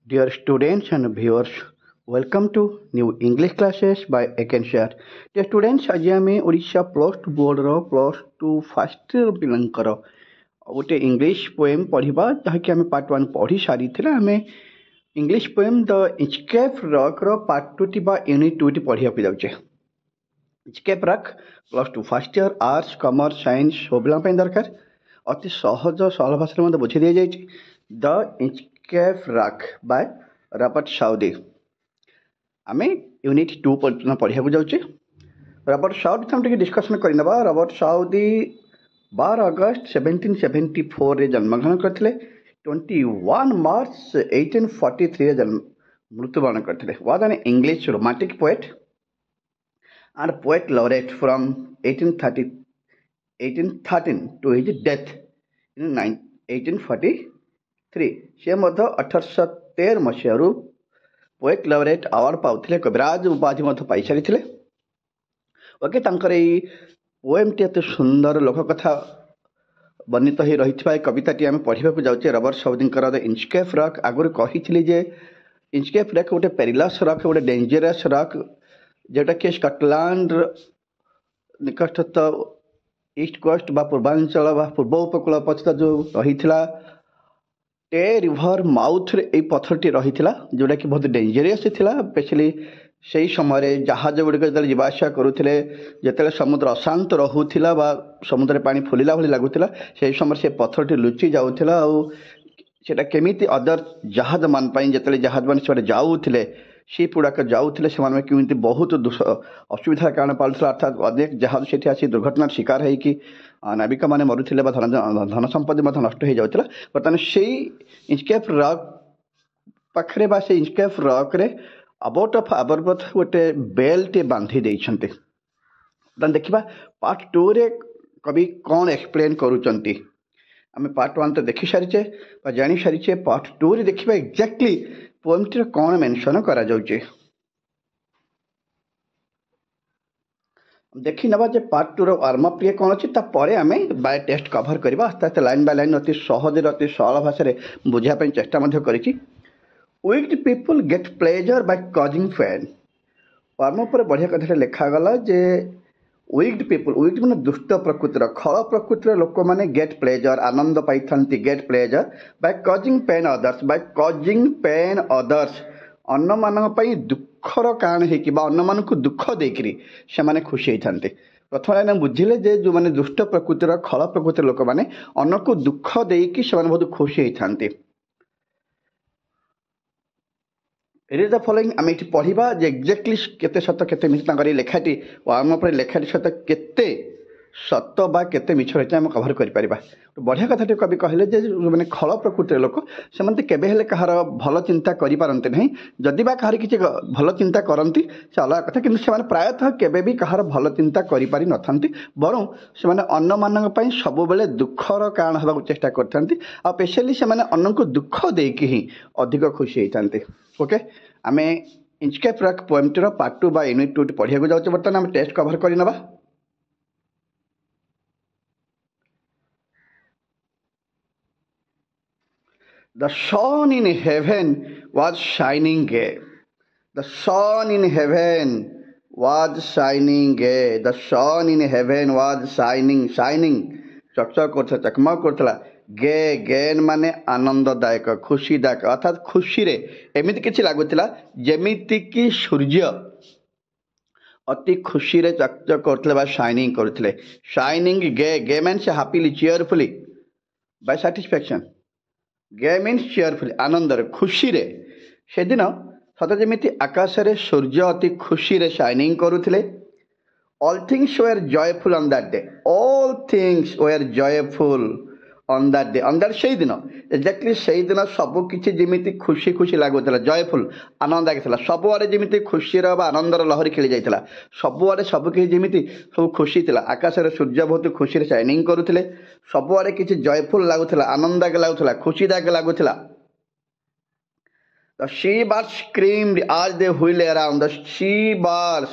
Dear students and viewers, welcome to new English classes by Akenshare. Dear students, आज आम Odisha plus two board plus two first year पिलांकर गोटे English poem पढ़ा जहाँकि आम part one पढ़ी सारी आम English poem the Inchcape Rock part two टी यूनिट टू टी पढ़ा जाऊे Inchcape Rock plus two first year arts commerce science सब पिला दरकार अति सहज सरल भाषा में बुझे दी जाए the Inchcape Rock by Robert Southey आम यूनिट टू पढ़ा जाऊे रॉबर्ट साउदी हम डिस्कसन करना रॉबर्ट साउदी 12 अगस्त 1774 जन्मग्रहण करते 21 मार्च 1843 मृत्युवरण करते was an English romantic poet and poet laureate from 1813 to his death in 1843 से 1813 मसीह पोएट लॉरेट अवार्ड पाते कविराज उपाधि पाई सारी ओके पोएमटी एत सुंदर लोककथा वर्णित हो रही कविताटी आम पढ़ा जाऊे रॉबर्ट साउदींकर द इचकेप रॉक आगुरी कही जे इचकेप रॉक गोटे पेरिलस रॉक गोटे डेंजरस रॉक जोटा कि स्कटलैंड निकटस्थ ईस्ट कोस्ट बा पूर्वांचल बा पूर्व उपकूल पश्चिम जो रही टे रिभर माउथ रे पथरटी रही जोटा कि बहुत डेंजरियस था स्पेशली से समय जहाज गुड़िक जो जावासा करुले जिते समुद्र अशांत रोला बा समुद्र पानी फुलिला भली लगुला से समय से पथरटी लुचि जाऊला आटा केमी अदर जहाज मान जिते जहाज मान जाऊले शिप गुड़ाक जाऊे से केमी बहुत असुविधार कारण पाला अर्थात अनेक जहाज से आसी दुर्घटनार शिकार होगी नाविक मैंने मरुले धन संपत्ति नष्ट हो जाऊला बर्तमान से इचकेप रॉक पाखे से इचकेप रॉक रे अबाउट ऑफ आबरबथ गोटे बेल्ट बांधी देते देखा पार्ट टू रे कवि कौन एक्सप्लेन करुँच आम पार्ट वन तो देखी सारीचे जानी सारीचे पार्ट टू रे देखा एक्जाक्टली पोएमटी कौन मेंशन करा जाउचे देखी नवा जे पार्ट टू वार्म अप ये कौन अच्छी तापर आम बाय टेस्ट कभर करवा आस्ते आस्ते लाइन बाय लाइन अति सहज अति सरल भाषा बुझापी चेष्टा करी wicked people get pleasure by causing pain warm up बढ़िया कथा लिखागला जे वीक्ड पीपल वीक्ड माने दुष्ट प्रकृतिर खल प्रकृतिर लोक मैंने गेट प्लेजर आनंद पाई get pleasure by causing pain others by causing pain others अन्न मान दुखर कारण हो अन्न मान दुख देकरी से माने खुशी होते प्रथम लाइन बुझिले जे जो मैंने दुष्ट प्रकृतिर खल प्रकृतिर लोक मैंने अन्न को दुख देकी से बहुत खुशी होते रीड द फॉलोइंग आम ये पढ़ा जे एक्जाक्टली केते सत केते मिछ लेखाटी वार्म अप लेखाटी सहित केते सत बा केते मिछ रही आम कभर कर बढ़िया कथाटी कवि कहले जे मैंने खल प्रकृतिर लोक से केबे हेले कहार भल चिंता करते ना जदि बा कहार किसी भल चिंता करती से अलग कथा कि प्रायतः केबे भी कहार भल चिंता करि न थांती बरं से अन्न मान सब बेले दुखर कारण होगा चेष्टा करते आ स्पेशली से अन्न को दुख देकी ही अधिक खुशी होते ओके आम इचकेप रॉक पोएमटीर पार्ट टू बा यूनिट टू पढ़ा जाऊे बर्तमान आम टेस्ट कभर करना The sun in heaven was shining gay. The sun in heaven was shining gay. The sun in heaven was shining. चकचक करता चकमक करता गे गेन माने आनंददायक खुशीदायक अर्थात खुशी रे एमिति किछि लागुतिला जेमिति कि सूर्य अति खुशी रे चकचक करथले बा शाइनिंग करथले shining gay gay means happily cheerfully by satisfaction gay means cheerfully आनंद खुशी रे से दिन सत जमी आकाश रे सूर्य अति खुशी रे शाइनिंग करुथिले all things were joyful on that day all things were joyful on that day on that से दिन एक्जाक्टली से दिन सबू किसी जमी खुशी खुशी लगुला जॉयफुल आनंद आगे सबुआड़े जमी खुशी आनंदर लहरी खेली जाता सबुआड़े सबकि जमी सब खुशी थी आकाश रे सूर्य बहुत खुशी शाइनिंग करुले सबुआड़े किसी जॉयफुल लगुला आनंद आगे लगुला खुशीदायक लगुला The sea birds screamed as they wheeled around. The sea birds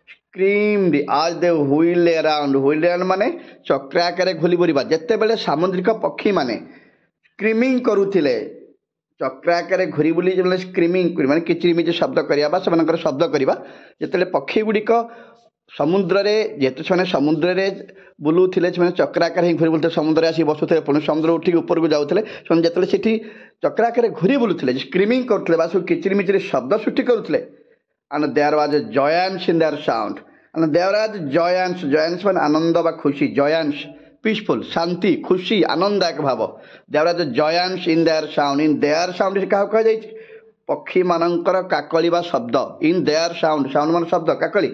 screamed as they wheeled around. Wheeled around माने चक्राकार घुली बुरीबा जेते बेले सामुद्रिक पक्षी माने स्क्रीमिंग करुथिले ଚକ୍ର ଆକାରରେ ଘୁରି ବୁଲି ଯେତେବେଳେ ସ୍କ୍ରିମିଂ ମାନେ କିଚିରିମିଚି ଶବ୍ଦ କରିବା ବା ସେମାନଙ୍କର ଶବ୍ଦ କରିବା, ଯେତେବେଳେ ପକ୍ଷୀ ଗୁଡ଼ିକ ସମୁଦ୍ରରେ, ଯେହେତୁ ସେମାନେ ସମୁଦ୍ରରେ ବୁଲୁଥିଲେ, ସେମାନେ ଚକ୍ର ଆକାରରେ ହିଁ ଘୁରି ବୁଲୁଥିଲେ, ସମୁଦ୍ରରେ ଆସି ବସୁଥିଲେ, ପୁଣି ସମୁଦ୍ର ଉଠିକି ଉପରକୁ ଯାଉଥିଲେ। ସେମାନେ ଯେତେବେଳେ ସେଠି ଚକ୍ର ଆକାରରେ ଘୁରି ବୁଲୁଥିଲେ, ସ୍କ୍ରିମିଂ କରୁଥିଲେ ବା ସବୁ କିଚିରିମିଚିରି ଶବ୍ଦ ସୃଷ୍ଟି କରୁଥିଲେ, and there was a joyance in their sound, and there was joyance ମାନେ ଆନନ୍ଦ ବା ଖୁସି, joyance ପିସଫୁଲ, ଶାନ୍ତି, ଖୁସି, ଆନନ୍ଦଦାୟକ ଭାବ। there was a joyance in their sound, in their sound କାହାକୁ କୁହାଯାଇଛି? ପକ୍ଷୀମାନଙ୍କର କାକଳି ବା ଶବ୍ଦ, in their sound, ସାଉଣ୍ଡ ମାନେ ଶବ୍ଦ, କାକଳି।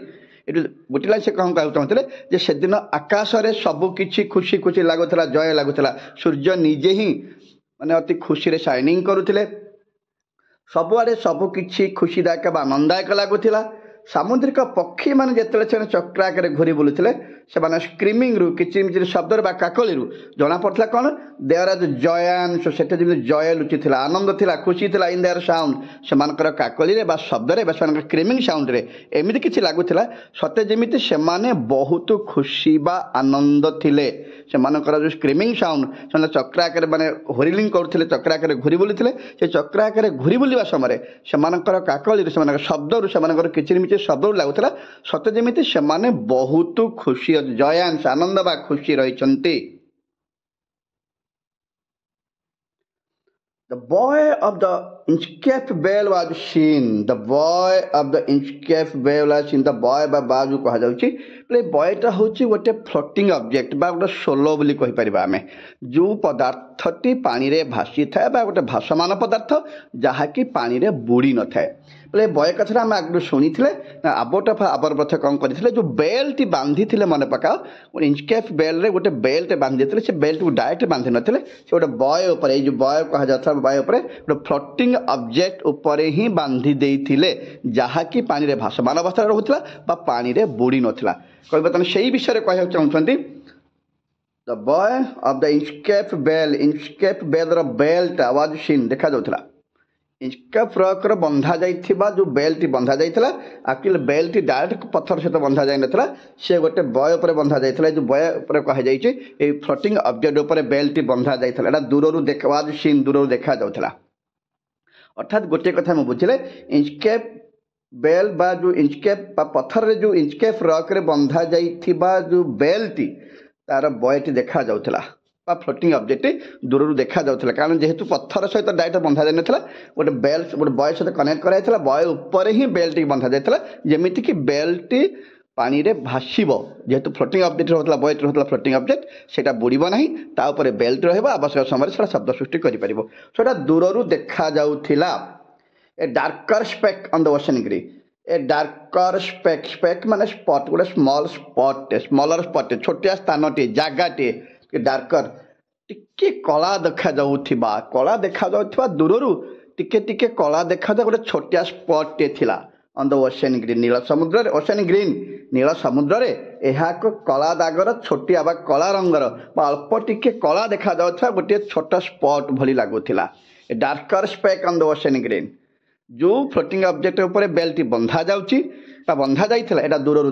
ଏଠୁ ଗୋଟିଏ ଲାଇନ୍ ସେ କ'ଣ କହିବାକୁ ଚାହୁଁଥିଲେ ଯେ ସେଦିନ ଆକାଶରେ ସବୁ କିଛି ଖୁସି ଖୁସି ଲାଗୁଥିଲା, ଜୟ ଲାଗୁଥିଲା। ସୂର୍ଯ୍ୟ ନିଜେ ହିଁ ମାନେ ଅତି ଖୁସିରେ ସାଇନିଂ କରୁଥିଲେ, ସବୁଆଡ଼େ ସବୁ କିଛି ଖୁସିଦାୟକ ବା ଆନନ୍ଦଦାୟକ ଲାଗୁଥିଲା। ସାମୁଦ୍ରିକ ପକ୍ଷୀମାନେ ଯେତେବେଳେ ସେମାନେ ଚକ୍ର ଆକାରରେ ଘୁରି ବୁଲୁଥିଲେ, ସେମାନେ ସ୍କ୍ରିମିଂରୁ, କିଚିମିଚିରି ଶବ୍ଦରୁ ବା କାକଳିରୁ ଜଣାପଡ଼ୁଥିଲା କ'ଣ? ଦେୟାର ଜୟାଂଶ, ସେଠି ଯେମିତି ଜୟ ଲୁଚିଥିଲା, ଆନନ୍ଦ ଥିଲା, ଖୁସି ଥିଲା। ଇନ୍ ଦେୟାର ସାଉଣ୍ଡ, ସେମାନଙ୍କର କାକଳିରେ ବା ଶବ୍ଦରେ ବା ସେମାନଙ୍କର ସ୍କ୍ରିମିଂ ସାଉଣ୍ଡରେ ଏମିତି କିଛି ଲାଗୁଥିଲା ସତେ ଯେମିତି ସେମାନେ ବହୁତ ଖୁସି ବା ଆନନ୍ଦ ଥିଲେ। ସେମାନଙ୍କର ଯେଉଁ ସ୍କ୍ରିମିଂ ସାଉଣ୍ଡ, ସେମାନେ ଚକ୍ର ଆକାରରେ ମାନେ ହୋରିଲିଂ କରୁଥିଲେ, ଚକ୍ର ଆକାରରେ ଘୁରି ବୁଲୁଥିଲେ। ସେ ଚକ୍ର ଆକାରରେ ଘୁରି ବୁଲିବା ସମୟରେ ସେମାନଙ୍କର କାକଳିରୁ, ସେମାନଙ୍କର ଶବ୍ଦରୁ, ସେମାନଙ୍କର କିଚିରିମିଚିରି ଶବ୍ଦରୁ ଲାଗୁଥିଲା ସତେ ଯେମିତି ସେମାନେ ବହୁତ ଖୁସି, ଜୟାଂଶ, ଆନନ୍ଦ ବା ଖୁସି ରହିଛନ୍ତି। The boy of the Inchcape whale was seen. The boy of the Inchcape whale was seen. The boy ବା ବା ଯେଉଁ କୁହାଯାଉଛି, ବୟଟା ହେଉଛି ଗୋଟେ ଫ୍ଲୋଟିଂ ଅବଜେକ୍ଟ ବା ଗୋଟେ ସୋଲୋ ବୋଲି କହିପାରିବା ଆମେ, ଯେଉଁ ପଦାର୍ଥଟି ପାଣିରେ ଭାସିଥାଏ ବା ଗୋଟେ ଭାସମାନ ପଦାର୍ଥ ଯାହାକି ପାଣିରେ ବୁଡ଼ି ନଥାଏ। ବୟ କଥାଟା ଆମେ ଆଗରୁ ଶୁଣିଥିଲେ ନା, ଆବର୍ପଥ କ'ଣ କରିଥିଲେ, ଯେଉଁ ବେଲ୍ଟଟି ବାନ୍ଧିଥିଲେ ମନେ ପକାଅ, ଗୋଟେ ଇଞ୍ଚକେପ୍ ବେଲ୍ଟରେ ଗୋଟେ ବେଲ୍ଟ ବାନ୍ଧିଥିଲେ। ସେ ବେଲ୍ଟକୁ ଡାଇରେକ୍ଟ ବାନ୍ଧି ନଥିଲେ, ସେ ଗୋଟେ ବୟ ଉପରେ, ଏଇ ଯେଉଁ ବୟ କୁହାଯାଉଥିବା ବୟ ଉପରେ ଗୋଟେ ଫ୍ଲୋଟିଂ ଅବଜେକ୍ଟ ଉପରେ ହିଁ ବାନ୍ଧି ଦେଇଥିଲେ, ଯାହାକି ପାଣିରେ ଭାସମାନ ଅବସ୍ଥାରେ ରହୁଥିଲା ବା ପାଣିରେ ବୁଡ଼ି ନଥିଲା। କହିବ ତାହେଲେ ସେଇ ବିଷୟରେ କହିବାକୁ ଚାହୁଁଛନ୍ତି। The buoy of the Inchcape bell, Inchcape ବେଲ୍ର ବେଲ୍ଟଟା ୱାଜ୍ ସିନ୍, ଦେଖାଯାଉଥିଲା। ଇଞ୍ଚକେପ୍ ରକ୍ର ବନ୍ଧା ଯାଇଥିବା ଯେଉଁ ବେଲ୍ଟଟି ବନ୍ଧା ଯାଇଥିଲା, ଆକ୍ଚୁଆଲି ବେଲ୍ଟଟି ଡାଇରେକ୍ଟ ପଥର ସହିତ ବନ୍ଧା ଯାଇନଥିଲା, ସେ ଗୋଟେ ବୟ ଉପରେ ବନ୍ଧା ଯାଇଥିଲା। ଏ ଯେଉଁ ବୟ ଉପରେ କୁହାଯାଇଛି, ଏଇ ଫ୍ଲୋଟିଂ ଅବଜେକ୍ଟ ଉପରେ ବେଲ୍ଟଟି ବନ୍ଧା ଯାଇଥିଲା। ଏଇଟା ଦୂରରୁ ୱାଜ୍ ସିନ୍, ଦୂରରୁ ଦେଖାଯାଉଥିଲା। ଅର୍ଥାତ୍ ଗୋଟିଏ କଥା ମୁଁ ବୁଝିଲେ, ଇଞ୍ଚକେପ୍ ବେଲ୍ ବା ଯେଉଁ ଇଞ୍ଚକେପ୍ ବା ପଥରରେ ଯେଉଁ ଇଞ୍ଚକେପ୍ ରକ୍ରେ ବନ୍ଧା ଯାଇଥିବା ଯେଉଁ ବେଲ୍ଟଟି, ତାର ବୟଟି ଦେଖାଯାଉଥିଲା ବା ଫ୍ଲୋଟିଂ ଅବଜେକ୍ଟଟି ଦୂରରୁ ଦେଖାଯାଉଥିଲା। କାରଣ ଯେହେତୁ ପଥର ସହିତ ଡାଇରେକ୍ଟ ବନ୍ଧା ଯାଇନଥିଲା, ଗୋଟେ ବେଲ୍ଟ ଗୋଟେ ବୟ ସହିତ କନେକ୍ଟ କରାଯାଇଥିଲା, ବୟ ଉପରେ ହିଁ ବେଲ୍ଟଟି ବନ୍ଧା ଯାଇଥିଲା, ଯେମିତିକି ବେଲ୍ଟଟି ପାଣିରେ ଭାସିବ। ଯେହେତୁ ଫ୍ଲୋଟିଂ ଅବଜେକ୍ଟ ରହୁଥିଲା, ବୟଟି ରହୁଥିଲା ଫ୍ଲୋଟିଂ ଅବଜେକ୍ଟ, ସେଇଟା ବୁଡ଼ିବ ନାହିଁ, ତା ଉପରେ ବେଲ୍ଟ ରହିବ, ଆବଶ୍ୟକ ସମୟରେ ସେଇଟା ଶବ୍ଦ ସୃଷ୍ଟି କରିପାରିବ। ସେଇଟା ଦୂରରୁ ଦେଖାଯାଉଥିଲା। A darker speck on the ocean green, a darker speck, speck ମାନେ ସ୍ପଟ୍, ଗୋଟେ ସ୍ମଲ୍ ସ୍ପଟ୍ଟେ, ସ୍ମଲର ସ୍ପଟ୍ଟେ, ଛୋଟିଆ ସ୍ଥାନଟିଏ, ଜାଗାଟିଏ, ଡାର୍କର, ଟିକେ କଳା ଦେଖାଯାଉଥିବା, କଳା ଦେଖାଯାଉଥିବା, ଦୂରରୁ ଟିକେ ଟିକେ କଳା ଦେଖାଯାଉ ଗୋଟେ ଛୋଟିଆ ସ୍ପଟ୍ଟେ ଥିଲା। ଅନ୍ ଦ ଓସେନ୍ ଗ୍ରୀନ୍, ନୀଳ ସମୁଦ୍ରରେ, ଓସେନ୍ ଗ୍ରୀନ୍, ନୀଳ ସମୁଦ୍ରରେ ଏହା ଏକ କଳା ଦାଗର ଛୋଟିଆ ବା କଳା ରଙ୍ଗର ବା ଅଳ୍ପ ଟିକେ କଳା ଦେଖାଯାଉଥିବା ଗୋଟିଏ ଛୋଟ ସ୍ପଟ୍ ଭଳି ଲାଗୁଥିଲା। A darker speck on the ocean green, ଯେଉଁ ଫ୍ଲୋଟିଂ ଅବଜେକ୍ଟ ଉପରେ ବେଲ୍ଟଟି ବନ୍ଧା ଯାଉଛି ବା ବନ୍ଧା ଯାଇଥିଲା, ଏଇଟା ଦୂରରୁ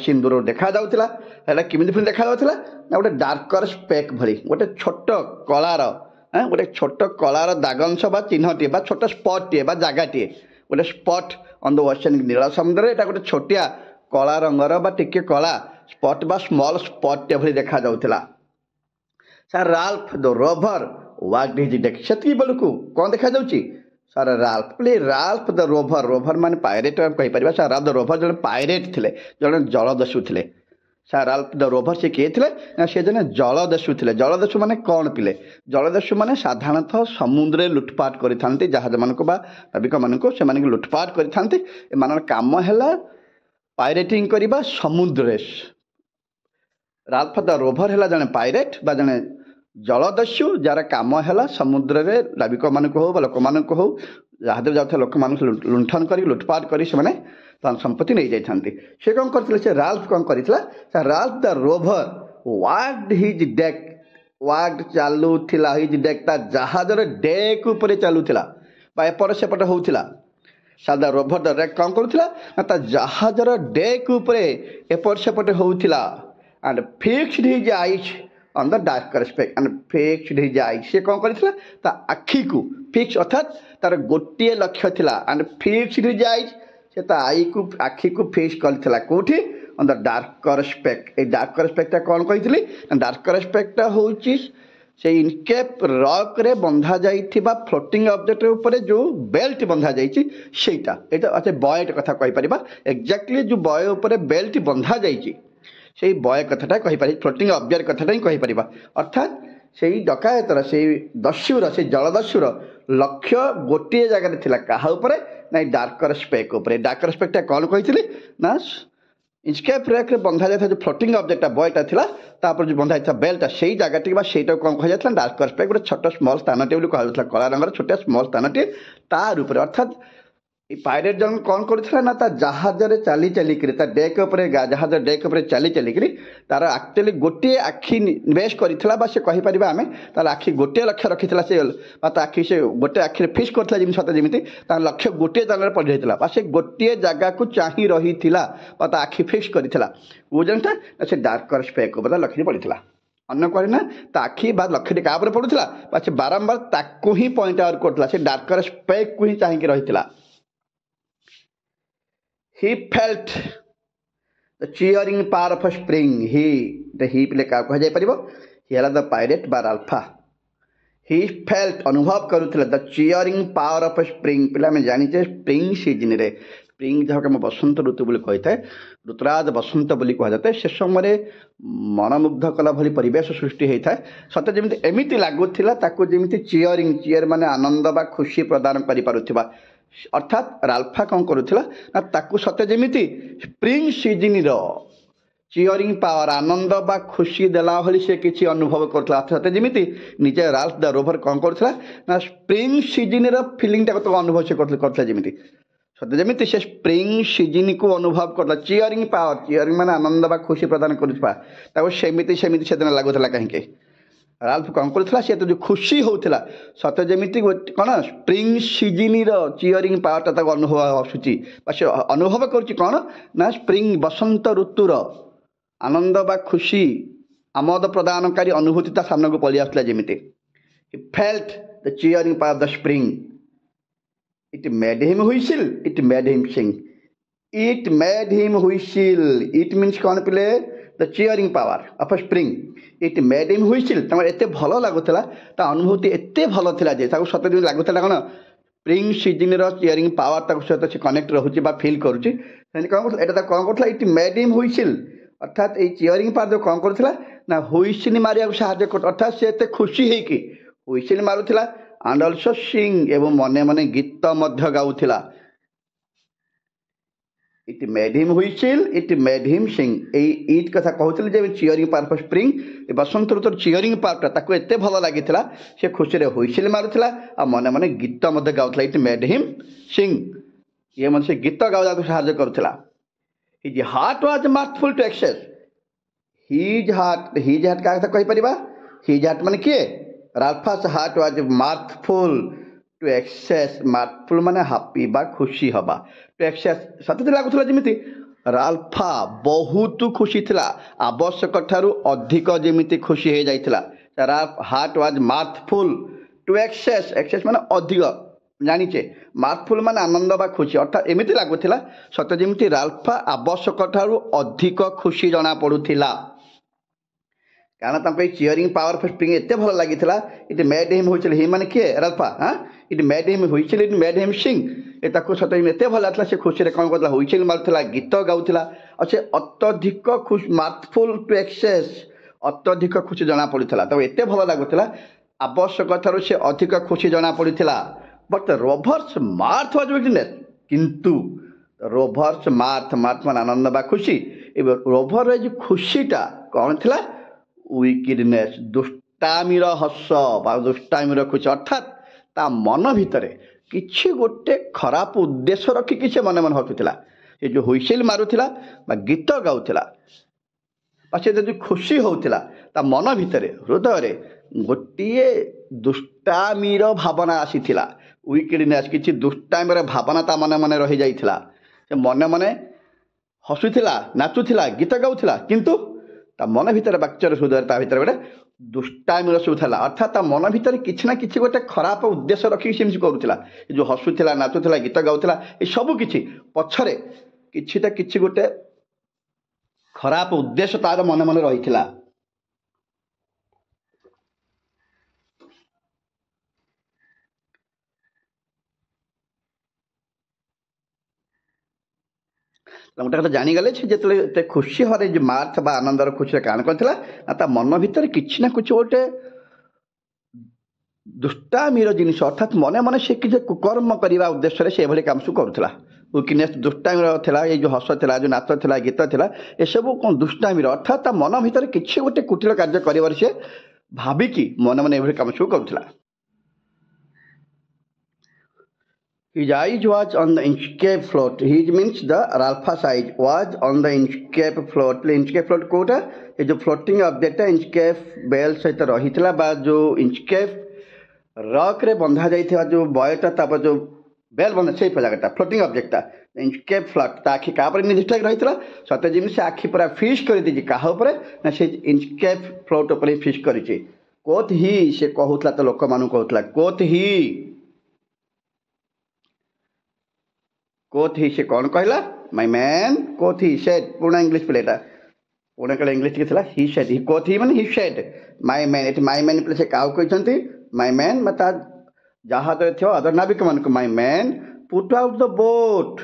ସିନ୍, ଦୂରରୁ ଦେଖାଯାଉଥିଲା। ଏଇଟା କେମିତି ଭଳି ଦେଖାଯାଉଥିଲା ନା, ଗୋଟେ ଡାର୍କର ସ୍ପେକ୍ ଭଳି, ଗୋଟେ ଛୋଟ କଳାର, ଗୋଟେ ଛୋଟ କଳାର ଦାଗଂଶ ବା ଚିହ୍ନଟିଏ ବା ଛୋଟ ସ୍ପଟ୍ଟିଏ ବା ଜାଗାଟିଏ, ଗୋଟେ ସ୍ପଟ୍ ଅନ୍ ଦ ଓସେନ୍, ନୀଳ ସମୁଦ୍ରରେ ଏଇଟା ଗୋଟେ ଛୋଟିଆ କଳା ରଙ୍ଗର ବା ଟିକେ କଳା ସ୍ପଟ୍ ବା ସ୍ମଲ୍ ସ୍ପଟ୍ଟେ ଭଳି ଦେଖାଯାଉଥିଲା। ସାର୍ ରାଲ୍ଫ ଦ ରୋଭର ୱାକ୍ଡ ହିଜ୍ ଡେକ୍, ସେତିକି ବେଳକୁ କ'ଣ ଦେଖାଯାଉଛି? ସାର୍ ରାଲ୍ଫ ଦ ରୋଭର, ରୋଭର ମାନେ ପାଇରେଟ୍ କହିପାରିବା। ସାର୍ ରାଲ୍ଫ ଦ ରୋଭର ଜଣେ ପାଇରେଟ୍ ଥିଲେ, ଜଣେ ଜଳଦସ୍ୟୁ ଥିଲେ। ସାର୍ ରାଲ୍ଫ ଦ ରୋଭର ସେ କିଏ ଥିଲେ ନା, ସେ ଜଣେ ଜଳଦସ୍ୟୁ ଥିଲେ। ଜଳଦସ୍ୟୁ ମାନେ କ'ଣ ଥିଲେ? ଜଳଦସ୍ୟୁ ମାନେ ସାଧାରଣତଃ ସମୁଦ୍ରରେ ଲୁଟପାଟ କରିଥାନ୍ତି ଜାହାଜମାନଙ୍କୁ ବା ନାବିକମାନଙ୍କୁ, ସେମାନଙ୍କୁ ଲୁଟପାଟ କରିଥାନ୍ତି। ଏମାନଙ୍କର କାମ ହେଲା ପାଇରେଟିଂ କରିବା ସମୁଦ୍ରରେ। ରାଲ୍ଫ ଦ ରୋଭର ହେଲା ଜଣେ ପାଇରେଟ୍ ବା ଜଣେ ଜଳଦସ୍ୟୁ, ଯାହାର କାମ ହେଲା ସମୁଦ୍ରରେ ନାବିକମାନଙ୍କୁ ହେଉ ବା ଲୋକମାନଙ୍କୁ ହେଉ, ଜାହାଜରେ ଯାଉଥିବା ଲୋକମାନଙ୍କୁ ଲୁଣ୍ଠନ କରି, ଲୁଟପାଟ କରି ସେମାନେ ଧନ ସମ୍ପତ୍ତି ନେଇଯାଇଥାନ୍ତି। ସେ କ'ଣ କରିଥିଲେ? ସେ ରାଲ୍ଫ କ'ଣ କରିଥିଲା? ରାଲ୍ଫ ଦ ରୋଭର ୱାକ୍ଡ ହିଜ୍ ଡେକ୍, ୱାକ୍ଡ ଚାଲୁଥିଲା, ହିଜ୍ ଡେକ୍ ତା ଜାହାଜର ଡେକ୍ ଉପରେ ଚାଲୁଥିଲା ବା ଏପଟ ସେପଟ ହେଉଥିଲା। ସାର୍ ଦ ରୋଭର ଦ ଡେକ୍ କ'ଣ କରୁଥିଲା ନା, ତା ଜାହାଜର ଡେକ୍ ଉପରେ ଏପଟ ସେପଟ ହେଉଥିଲା। And fixed his eyes on the darker speck and fixed his eyes. ସେ କ'ଣ କରିଥିଲା ତା ଆଖିକୁ ଫିକ୍ସ ଅର୍ଥାତ୍ ତାର ଗୋଟିଏ ଲକ୍ଷ୍ୟ ଥିଲା ଆଣ୍ଡ ଫିକ୍ସଡ ହିଜ୍ ଆଇଜ୍। ସେ ତା ଆଖିକୁ ଫିକ୍ସ କରିଥିଲା କେଉଁଠି ଅନ୍ ଦ ଡାର୍କର ସ୍ପେକ୍। ଏଇ ଡାର୍କର ସ୍ପେକ୍ଟା କ'ଣ କହିଥିଲି ନା ଡାର୍କର ସ୍ପେକ୍ଟା ହେଉଛି সেই ইনକେପ୍ ରକ୍ରେ ବନ୍ଧା ଯାଇଥିବା ଫ୍ଲୋଟିଂ ଅବଜେକ୍ଟ ଉପରେ ଯେଉଁ ବେଲ୍ଟ ବନ୍ଧା ଯାଇଛି ସେଇଟା। ଏଇଟା ଆଚ୍ଛା ବଏଟ କଥା କହିପାରିବା ଏକ୍ଜାକ୍ଟଲି ଯେଉଁ ବୟ ଉପରେ ବେଲ୍ଟ ବନ୍ଧା ଯାଇଛି ସେଇ ବୟ କଥାଟା କହିପାରିବା, ଫ୍ଲୋଟିଂ ଅବଜେକ୍ଟ କଥାଟା ହିଁ କହିପାରିବା। ଅର୍ଥାତ୍ ସେଇ ଡକାୟତର ସେଇ ଦସ୍ୟୁର ସେଇ ଜଳଦସ୍ୟୁର ଲକ୍ଷ୍ୟ ଗୋଟିଏ ଜାଗାରେ ଥିଲା କାହା ଉପରେ ନା ଏଇ ଡାର୍କର ସ୍ପେକ୍ ଉପରେ। ଡାର୍କର ସ୍ପେକ୍ଟା କ'ଣ କହିଥିଲି ନା ଇନକେପ୍ ରକ୍ରେ ବନ୍ଧା ଯାଇଥିବା ଯେଉଁ ଫ୍ଲୋଟିଂ ଅବଜେକ୍ଟଟା ବୟଟା ଥିଲା ତାପରେ ଯେଉଁ ବନ୍ଧା ଯାଇଥିବା ବେଲ୍ଟଟା ସେଇ ଜାଗାଟି ବା ସେଇଟାକୁ କ'ଣ କୁହାଯାଇଥିଲା ଡାର୍କର ସ୍ପେକ୍। ଗୋଟେ ଛୋଟ ସ୍ମଲ୍ ସ୍ଥାନଟିଏ ବୋଲି କୁହାଯାଉଥିଲା, କଳା ରଙ୍ଗର ଛୋଟିଆ ସ୍ମଲ୍ ସ୍ଥାନଟିଏ ତାର ଉପରେ। ଅର୍ଥାତ୍ এই ପାଇରେଟ୍ ଜଣ କ'ଣ କରୁଥିଲା ନା ତା ଜାହାଜରେ ଚାଲି ଚାଲିକିରି ତା ଡେକ୍ ଉପରେ ଜାହାଜ ଡେକ୍ ଉପରେ ଚାଲି ଚାଲିକିରି ତାର ଆକ୍ଚୁଆଲି ଗୋଟିଏ ଆଖି ନିବେଶ କରିଥିଲା ବା ସେ କହିପାରିବା ଆମେ ତାର ଆଖି ଗୋଟିଏ ଲକ୍ଷ୍ୟ ରଖିଥିଲା ସେ ବା ତା ଆଖି ସେ ଗୋଟେ ଆଖିରେ ଫିକ୍ସ କରିଥିଲା ଯେମିତି ସତ ଯେମିତି ତାର ଲକ୍ଷ୍ୟ ଗୋଟିଏ ଜାଗାରେ ପଡ଼ିଯାଇଥିଲା ବା ସେ ଗୋଟିଏ ଜାଗାକୁ ଚାହିଁ ରହିଥିଲା ବା ତା ଆଖି ଫିକ୍ସ କରିଥିଲା। କେଉଁ ଜିନିଷଟା ନା ସେ ଡାର୍କର ସ୍ପେକ୍ ଉପରେ ଲକ୍ଷ୍ୟଟି ପଡ଼ିଥିଲା। ଅନ୍ୟ କୁଆଡ଼େ ନା ତା ଆଖି ବା ଲକ୍ଷ୍ୟଟି କାହା ଉପରେ ପଡ଼ୁଥିଲା ବା ସେ ବାରମ୍ବାର ତାକୁ ହିଁ ପଏଣ୍ଟ ଆଉଟ୍ କରୁଥିଲା, ସେ ଡାର୍କର ସ୍ପେକ୍କୁ ହିଁ ଚାହିଁକି ରହିଥିଲା। He felt the cheering power of a spring. He ପିଲେ କାହା କୁହାଯାଇପାରିବ he ହେଲା the pirate ବା ରାଲ୍ଫା। He felt ଅନୁଭବ କରୁଥିଲା the cheering power of a spring। ପିଲା ଆମେ ଜାଣିଛେ ସ୍ପ୍ରିଙ୍ଗ ସିଜନରେ ସ୍ପ୍ରିଙ୍ଗ ଯାହାକୁ ଆମେ ବସନ୍ତ ଋତୁ ବୋଲି କହିଥାଏ, ଋତୁରାଜ ବସନ୍ତ ବୋଲି କୁହାଯାଇଥାଏ, ସେ ସମୟରେ ମନମୁଗ୍ଧ କଲା ଭଳି ପରିବେଶ ସୃଷ୍ଟି ହୋଇଥାଏ। ସତେ ଯେମିତି ଏମିତି ଲାଗୁଥିଲା ତାକୁ ଯେମିତି ଚିୟର ମାନେ ଆନନ୍ଦ ବା ଖୁସି ପ୍ରଦାନ କରିପାରୁଥିବା। ଅର୍ଥାତ୍ ରାଲ୍ଫା କ'ଣ କରୁଥିଲା ନା ତାକୁ ସତେ ଯେମିତି ସ୍ପ୍ରିଙ୍ଗ ସିଜନର ଚିୟରିଂ ପାୱାର ଆନନ୍ଦ ବା ଖୁସି ଦେଲା ଭଳି ସେ କିଛି ଅନୁଭବ କରୁଥିଲା। ସତେ ଯେମିତି ନିଜେ ରାଲ୍ଫ ଦ ରୋଭର କ'ଣ କରୁଥିଲା ନା ସ୍ପ୍ରିଙ୍ଗ ସିଜନର ଫିଲିଂଟାକୁ ତ ଅନୁଭବ ସେ କରୁଥିଲା ଯେମିତି ସତେ ଯେମିତି ସେ ସ୍ପ୍ରିଙ୍ଗ ସିଜନକୁ ଅନୁଭବ କରୁଥିଲା। ଚିୟରିଂ ପାୱାର ଚିୟରିଂ ମାନେ ଆନନ୍ଦ ବା ଖୁସି ପ୍ରଦାନ କରୁଥିବା ତାକୁ ସେମିତି ସେଦିନ ଲାଗୁଥିଲା। କାହିଁକି ରାଲ୍ଫ କ'ଣ କରୁଥିଲା ସେ ତ ଯେଉଁ ଖୁସି ହେଉଥିଲା ସତେ ଯେମିତି କ'ଣ ସ୍ପ୍ରିଙ୍ଗ ସିଜନର ଚିୟରିଂ ପାୱାରଟା ତାକୁ ଅନୁଭବ ଆସୁଛି ବା ସେ ଅନୁଭବ କରୁଛି କ'ଣ ନା ସ୍ପ୍ରିଙ୍ଗ ବସନ୍ତ ଋତୁର ଆନନ୍ଦ ବା ଖୁସି ଆମୋଦ ପ୍ରଦାନକାରୀ ଅନୁଭୂତି ତା ସାମ୍ନାକୁ ପଳେଇ ଆସୁଥିଲା ଯେମିତି। He felt the cheering power of the spring. It made him whistle, it made him sing. It made him whistle. It means କ'ଣ ପିଲେ the cheering power of a spring. It made him whistle। ତାଙ୍କର ଏତେ ଭଲ ଲାଗୁଥିଲା ତା ଅନୁଭୂତି ଏତେ ଭଲ ଥିଲା ଯେ ତାକୁ ସତରେ ଲାଗୁଥିଲା କ'ଣ ସ୍ପ୍ରିଙ୍ଗ ସିଜନର ଚିୟରିଂ ପାୱାର ତାକୁ ସହିତ ସେ କନେକ୍ଟ ରହୁଛି ବା ଫିଲ୍ କରୁଛି। ସେମିତି କ'ଣ କରୁଥିଲା ଏଇଟା ତାକୁ କ'ଣ କରୁଥିଲା ଇଟ୍ ମେଡ୍ ହିମ୍ ହୁଇସିଲ୍। ଅର୍ଥାତ୍ ଏଇ ଚିୟରିଂ ପାୱାର ଯେଉଁ କ'ଣ କରୁଥିଲା ନା ହୁଇସିଲ୍ ମାରିବାକୁ ସାହାଯ୍ୟ କରୁଥିଲା। ଅର୍ଥାତ୍ ସେ ଏତେ ଖୁସି ହେଇକି ହୁଇସିଲ୍ ମାରୁଥିଲା ଆଣ୍ଡ ଅଲସୋ ସିଂ ଏବଂ ମନେ ମନେ ଗୀତ ମଧ୍ୟ ଗାଉଥିଲା। ଇଟ୍ ମେଡ୍ ହିମ୍ ହୁଇସିଲ୍ ଇଟ୍ ମେଡ୍ ହିମ୍ ସିଂ। ଏଇ ଇଟ୍ କଥା କହୁଥିଲେ ଯେ ଚିୟରିଂ ପାୱାର ଫର୍ ସ୍ପ୍ରିଙ୍ଗ ଏ ବସନ୍ତ ଋତୁର ଚିୟରିଂ ପାୱାରଟା ତାକୁ ଏତେ ଭଲ ଲାଗିଥିଲା ସେ ଖୁସିରେ ହୁଇସିଲ୍ ମାରୁଥିଲା ଆଉ ମନେ ମନେ ଗୀତ ମଧ୍ୟ ଗାଉଥିଲା। ଇଟ୍ ମେଡ୍ ହିମ୍ ସିଂ ଇଏ ମଧ୍ୟ ସେ ଗୀତ ଗାଇବାକୁ ସାହାଯ୍ୟ କରୁଥିଲା। His heart was mirthful to excess. His heart କାହା କଥା କହିପାରିବା ହିଜ୍ ହାର୍ଟ ମାନେ କିଏ Ralph's heart was mirthful to excess. Mirthful ମାନେ ହାପି ବା ଖୁସି ହେବା ଟୁ ଏକ୍ସେସ୍ ସତେ ଲାଗୁଥିଲା ଯେମିତି ରାଲ୍ଫା ବହୁତ ଖୁସି ଥିଲା ଆବଶ୍ୟକ ଠାରୁ ଅଧିକ ଯେମିତି ଖୁସି ହେଇଯାଇଥିଲା। Heart was mirthful to excess excess ମାନେ ଅଧିକ ଜାଣିଛେ ମାର୍ଥଫୁଲ୍ ମାନେ ଆନନ୍ଦ ବା ଖୁସି ଅର୍ଥାତ୍ ଏମିତି ଲାଗୁଥିଲା ସତେ ଯେମିତି ରାଲ୍ଫା ଆବଶ୍ୟକ ଠାରୁ ଅଧିକ ଖୁସି ଜଣାପଡ଼ୁଥିଲା। କାରଣ ତାଙ୍କ ଏଇ ଚିୟରିଂ ପାୱାର ଫର୍ ସ୍ପ୍ରିଙ୍ଗ ଏତେ ଭଲ ଲାଗିଥିଲା। ଇଟ୍ ମେଡ୍ ହିମ୍ ହୁଇସିଲ୍ ହିମ୍ ମାନେ କିଏ ରାଲ୍ଫା ଇଟ୍ ମେଡ୍ ହିମ୍ ହୁଇସିଲ୍ ଇଟ୍ ମେଡ୍ ହିମ୍ ସିଂ ଏ ତାକୁ ସତେ ଏତେ ଭଲ ଲାଗିଥିଲା ସେ ଖୁସିରେ କ'ଣ କରୁଥିଲା ହୁଇସିଲ୍ ମାରୁଥିଲା ଗୀତ ଗାଉଥିଲା ଆଉ ସେ ଅତ୍ୟଧିକ ଖୁସି ମାର୍ଥଫୁଲ୍ ଟୁ ଏକ୍ସେସ୍ ଅତ୍ୟଧିକ ଖୁସି ଜଣାପଡ଼ୁଥିଲା। ତାକୁ ଏତେ ଭଲ ଲାଗୁଥିଲା ଆବଶ୍ୟକ ଠାରୁ ସେ ଅଧିକ ଖୁସି ଜଣାପଡ଼ୁଥିଲା। But Rover's mirth was wickedness. କିନ୍ତୁ ରୋଭର୍ସ ମାର୍ଥ ମାନେ ଆନନ୍ଦ ବା ଖୁସି ଏବେ ରୋଭରର ଏ ଯେଉଁ ଖୁସିଟା କ'ଣ ଥିଲା ୱିକେଡନେସ୍ ଦୁଷ୍ଟାମିର ହସ ବା ଦୁଷ୍ଟାମିର ଖୁସି। ଅର୍ଥାତ୍ ତା ମନ ଭିତରେ କିଛି ଗୋଟେ ଖରାପ ଉଦ୍ଦେଶ୍ୟ ରଖିକି ସେ ମନେ ମନେ ହସୁଥିଲା। ସେ ଯେଉଁ ହୁଇସିଲ୍ ମାରୁଥିଲା ବା ଗୀତ ଗାଉଥିଲା ବା ସେ ଯେଉଁ ଖୁସି ହେଉଥିଲା ତା ମନ ଭିତରେ ହୃଦୟରେ ଗୋଟିଏ ଦୁଷ୍ଟାମିର ଭାବନା ଆସିଥିଲା। ୱିକେଡନେସ୍ କିଛି ଦୁଷ୍ଟାମିର ଭାବନା ତା ମନେ ମନେ ରହିଯାଇଥିଲା। ସେ ମନେ ମନେ ହସୁଥିଲା ନାଚୁଥିଲା ଗୀତ ଗାଉଥିଲା କିନ୍ତୁ ତା ମନ ଭିତରେ ବାକ୍ୟର ହୃଦୟରେ ତା ଭିତରେ ଗୋଟେ ଦୁଷ୍ଟାମିର ସବୁ ଥିଲା, ଅର୍ଥାତ୍ ତା ମନ ଭିତରେ କିଛି ନା କିଛି ଗୋଟେ ଖରାପ ଉଦ୍ଦେଶ୍ୟ ରଖିକି ସେମିତି କରୁଥିଲା। ଏ ଯେଉଁ ହସୁଥିଲା, ନାଚୁଥିଲା, ଗୀତ ଗାଉଥିଲା, ଏ ସବୁ କିଛି ପଛରେ କିଛି ଗୋଟେ ଖରାପ ଉଦ୍ଦେଶ୍ୟ ତାର ମନେ ମନେ ରହିଥିଲା। ଗୋଟେ କଥା ଜାଣିଗଲେ ସେ ଯେତେବେଳେ ଏତେ ଖୁସି ହରେ ଯେ ମାର୍ଥ ବା ଆନନ୍ଦର ଖୁସିରେ କାରଣ କରିଥିଲା ନା ତା ମନ ଭିତରେ କିଛି ନା କିଛି ଗୋଟେ ଦୁଷ୍ଟାମିର ଜିନିଷ, ଅର୍ଥାତ୍ ମନେ ମନେ ସେ କିଛି କୁକର୍ମ କରିବା ଉଦ୍ଦେଶ୍ୟରେ ସେ ଏଭଳି କାମ ସବୁ କରୁଥିଲା। ୱିକନେସ୍ ଦୁଷ୍ଟାମିର ଥିଲା, ଏଇ ଯେଉଁ ହସ ଥିଲା, ଯେଉଁ ନାଚ ଥିଲା, ଗୀତ ଥିଲା, ଏସବୁ କ'ଣ ଦୁଷ୍ଟାମିର, ଅର୍ଥାତ୍ ତା ମନ ଭିତରେ କିଛି ଗୋଟେ କୁଟିଳ କାର୍ଯ୍ୟ କରିବାରେ ସେ ଭାବିକି ମନେ ମନେ ଏଭଳି କାମ ସବୁ କରୁଥିଲା। His eyes was on the Inchcape float. His means the Ralph's eyes was on the Inchcape float. Inchcape float Kota ये जो फ्लोटिंग ऑब्जेक्ट Inchcape बेल सहित रही बा जो Inchcape रॉक रे बंधा जाइथिबा जो बॉयटा तापर जो बेल बंधा से जगटा फ्लोटिंग ऑब्जेक्टा Inchcape फ्लोट ता आखि का पर निर्दिष्ट रहितला सते जिन से आखि पूरा फिश कर दी काहा ऊपर ना से Inchcape फ्लोट ऊपर फिश करिछि। कोत ही से कहउतला तो लोक मानु कहउतला कोथ ही से कौन कहला माय मैन कोथ ही सेड पूर्ण इंग्लिश प्लेटा पूर्ण कले इंग्लिश के थला ही सेड ही कोथ ही माने he said my man it my man play से काउ कहछंती माय मैन मता जहाज रे थियो अदर नाविक मान को my men put out the boat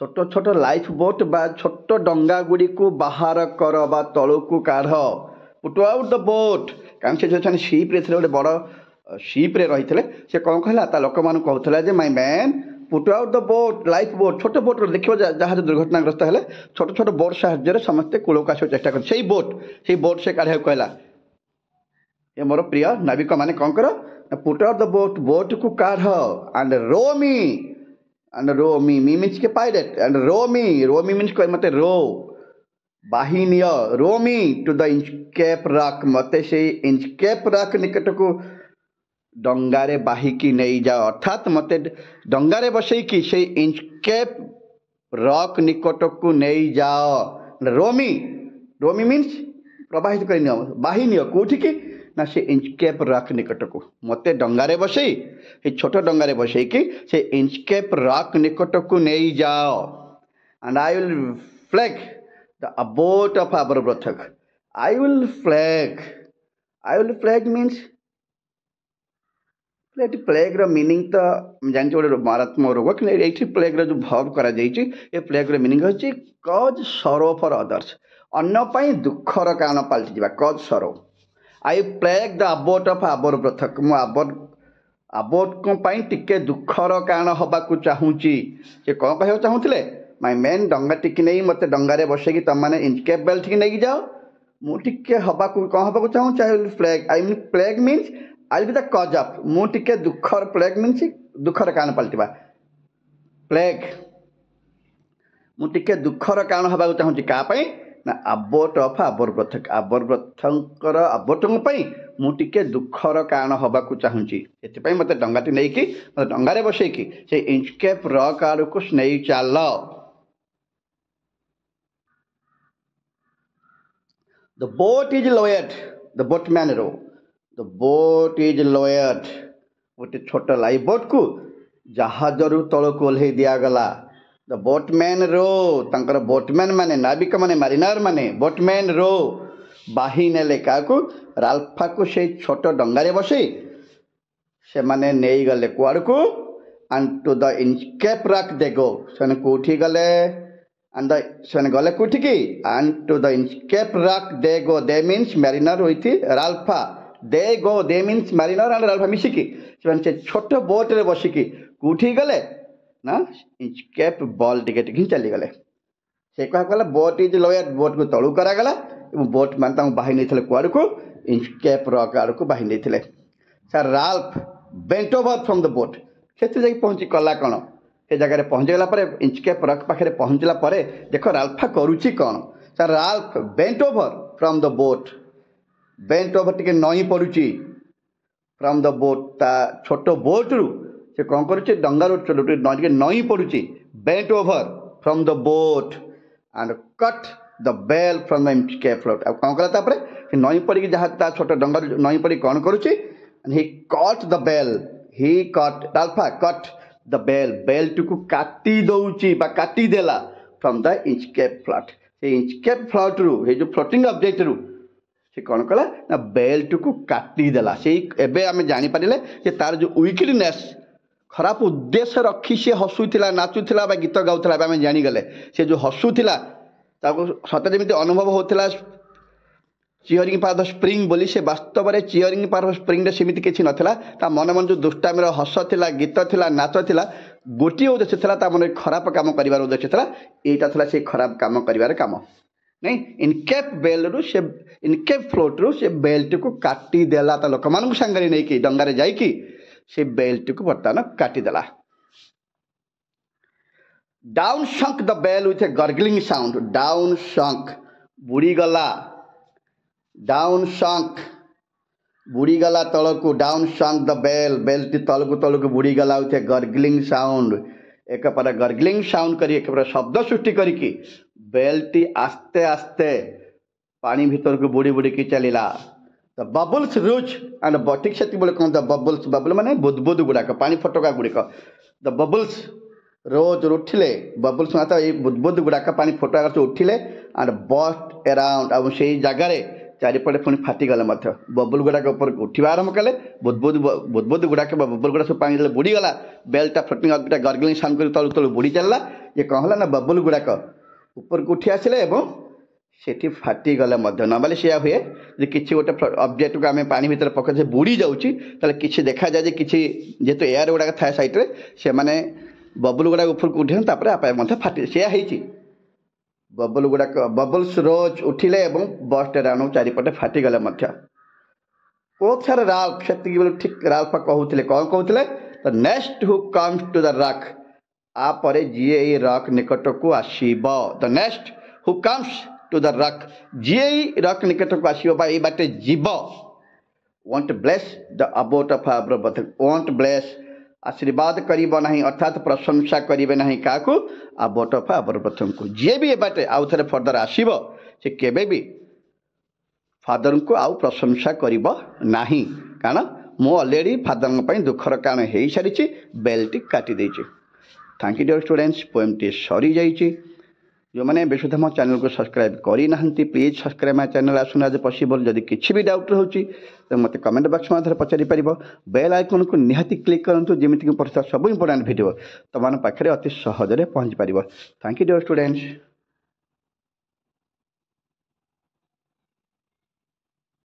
छोटो छोटो लाइफ बोट बा छोटो डंगा गुडी को बाहर कर बा तळु को काढ पुट आउट द बोट कारण से जो शिप रे थले बड़ शिप रे रहितले से कोन कहला ता लोक मान कहउतला जे my men put out the boat life boat छोट बोट देखिए जहाज दुर्घटनाग्रस्त है छोट छोट बोट साहाଯ୍ୟରେ ସମସ୍ତେ କୂଳକୁ ଆସିବାକୁ ଚେଷ୍ଟା କରନ୍ତି ସେଇ ବୋଟ୍ ସେ କାଢ଼ିବାକୁ କହିଲା। ଏ ମୋର ପ୍ରିୟ ନାବିକ ମାନେ କ'ଣ କର ପୁଟ୍ ଆଉଟ୍ ଦ ବୋଟ୍ କୁ କାଢ଼ ଆଣ୍ଡ ରୋ ମି ମିନ୍ସ के pirate and row me means कह मते रो बाहिनिय row me to the Inchcape Rock मते से इंचकेप रॉक निकट को डंगारे बाहिकी नहीं जाओ अर्थात मते डंगारे बसैकी से इंचकेप रॉक निकट को नहीं जाओ। रोमी मीन्स प्रवाहित कर बाहिनिय कौटी की ना से इंचकेप रॉक निकट को मते डंगारे बसई छोट डंगारे बसैकी से इंचकेप रॉक निकट को नहीं जाओ and I will flag the abbot of Aberbrothok I will flag means plague meaning तो जानते गोटे मारात्मक रोग कि प्लेग जो भर्व करा प्लेग मीनिंग होची कज सरो फॉर अदर्स अन्य दुखर कारण पलटि जा कज सरो I plague the abbot of Aberbrothok मु अबोट को टिके दुखर कारण हवाक चाहूँगी से कौन कह चाहूले माय मैन डंगा टिकी नहीं मत डंगारे बसैकी तुम मैंने इंचकेप बेल ठीक नहीं जाओ मुझे हवाक कौन हवाक चाहूँ I flag I mean plague means I be the cause of मुझे दुखर प्लेग मीन्स दुखर कारण पलटिबा प्लेग मुझे दुखर कारण हवाक चाहूँगी क्या ना अबोट ऑफ आवर ब्रथक अबोटों मुझे दुखर कारण हवाक चाहूँगी से मत डंगाटी नहीं कि मत डंगारे बसैकी से इंचकेप रॉक आड़ को नहीं चल the boat is lowered the boatman row the boat is lowered गोटे छोट लाइफ बोट को जहाज रु तल को ओल्हे दिगला द बोटमैन रो तंकर बोटमैन माने नाविक माने मारिनार माने बोटमैन रो बाही नेले क्या राल्फा को से छोट डंगारे बसई से माने नहीं गले कुआड़ को and to the Inchcape Rock they go से कौटी गले एंड से गले कौटी की and to the Inchcape Rock they go they means mariner with Ralph they go they means mariner and Ralph मिसिकी से छोट बोट रे बसिकी कौटी गले ना इंचकेप बॉल टिके टिके चली गले से कहला बोट इज लोयर बोट को तलू करागला बोट मान बाही नहीं कुआड़ को इंचकेप रॉक आड़ को बाही नहीं sir Ralph bent over from the boat से पहुँची कला कौन से जगह पहुँचीगला इंचकेप रॉक पाखे पहुँचला देख राल्फा करुच्ची कौन sir Ralph bent over from the boat bent over टिके नई पड़ुची फ्रॉम द बोट ता छोट बोट रु से कौन करुच्चे डंगार नई पड़ुची bent over from the boat and cut the bell from the Inchcape float अब कौन कला तापर से नई पड़ी जहाँ ता छोट डंगर नई पड़ी कौन करुच्ची he cut the bell he cut Ralph cut the bell bell टू काटी दौची बा काटी देला फ्रॉम द एस्केप फ्लोट से एस्केप फ्लोट रु हे जो फ्लोटिंग ऑब्जेक्ट रु से कौन कला ना बेल टू काटी देला से एबे आमे जानि पारिले जे तार जो वीकलीनेस खराब उद्देश्य रखी से हसुला नाचुला गीत गाउला आम जानीगले से जो हसुला सत जमी अनुभव होता चियरिंग पार द स्प्रिंग बोली से वास्तव में चियरिंग पार द स्प्रिंग सेमती किसी नाला मन मन जो दुष्टामी हस था गीत था नाच था गोटे उद्देश्य था मन खराब कम कर उद्देश्य था यहाँ से खराब कम कर कम नहीं इनकेप बेल रु से इनकेप फ्लोट रु से बेल्ट को काटी देला लोक मान सांगे नहीं कि डंगारे जाइकी से बेल्ट को बर्तमान काटिदेला down sank the bell with a gurgling sound down sank बुड़ीगला डाउन शंक बुड़ीगला तलक डाउन शंक द बेल बेल्ट तलक बुड़ीगला विथ ए गर्गलिंग साउंड एक पर गर्गलिंग साउंड करी एक पर शब्द सृष्टि करी बेल्टी आस्ते आस्ते पानी भीतर को बुड़ी बुड़ी की चलिला द बबल्स रूच एंड ठीक से बोले कौन द बबल्स बबल माने बुदबुद गुड़ाक पानी फटका गुड़िक द बबल्स रोज उठिले बबल्स माता ये बुदबुद गुड़ाक पानी फटका उठिले एंड बस्ट अराउंड अब से जगार चारिपटे पुणी फाटिगले बबुल गुड़ाक ऊपर उठा आरंभ कले बुदबुद गुड़ाक बबुल गुड़ा सब पानी बुड़ीगला बेलटा फ्लोटिंग गर्गलिंग साउंड कर तलू तलू बुड़ी चलला ये कौन है ना बबुल गुड़ाक ऊपर को उठी आसिले एवं सेठी फाटिगले नर्माली से हुए जे किसी गोटे ऑब्जेक्ट को आम पानी भीतर पकड़े बुड़ी जाऊँगी किसी देखा जाए कि जेहेतु एयर गुड़ाक थाए सैड्रे से मैंने बबुल गुड़ाक ऊपर को उठे आप फाटी से बबुल गुड़ाक बबल्स रोज उठिले बस्ट अराउंड चारिपटे फाटिगले बहुत सारा राल्फ से ठीक राल्फ कहते कौन कहते the next who comes to the rock आपर जी रॉक निकट को आसब the next who comes to the rock जी रॉक निकट को आसब ये बाटे जीव won't bless the abbot of आवर वॉन्ट ब्लेस आशीर्वाद करिब नहीं अर्थात प्रशंसा करेंगे ना क्या अबोट ऑफ आवर प्रथम को जी भी ए बाटे आउ थे फर्दर आसब से केबे भी फादर को आउ प्रशंसा करिब नाही कारण मु ऑलरेडी फादर दुखर कारण हो सारी बेल्ट काटी देछि। Thank you dear students poem टी सरी जाइए जो मैंने बेसुधा मो चैनल को सब्सक्राइब करी ना please subscribe my channel as soon as possible जदि किसी भी डाउट रोचे तो मत कमेंट बॉक्स में पचारि पार बेल आइकन को निहाती क्लिक करूँ जमीक पड़ता सब इंपोर्टेंट वीडियो तुम पाखे अति सहजरे पहुँची पार। Thank you dear students.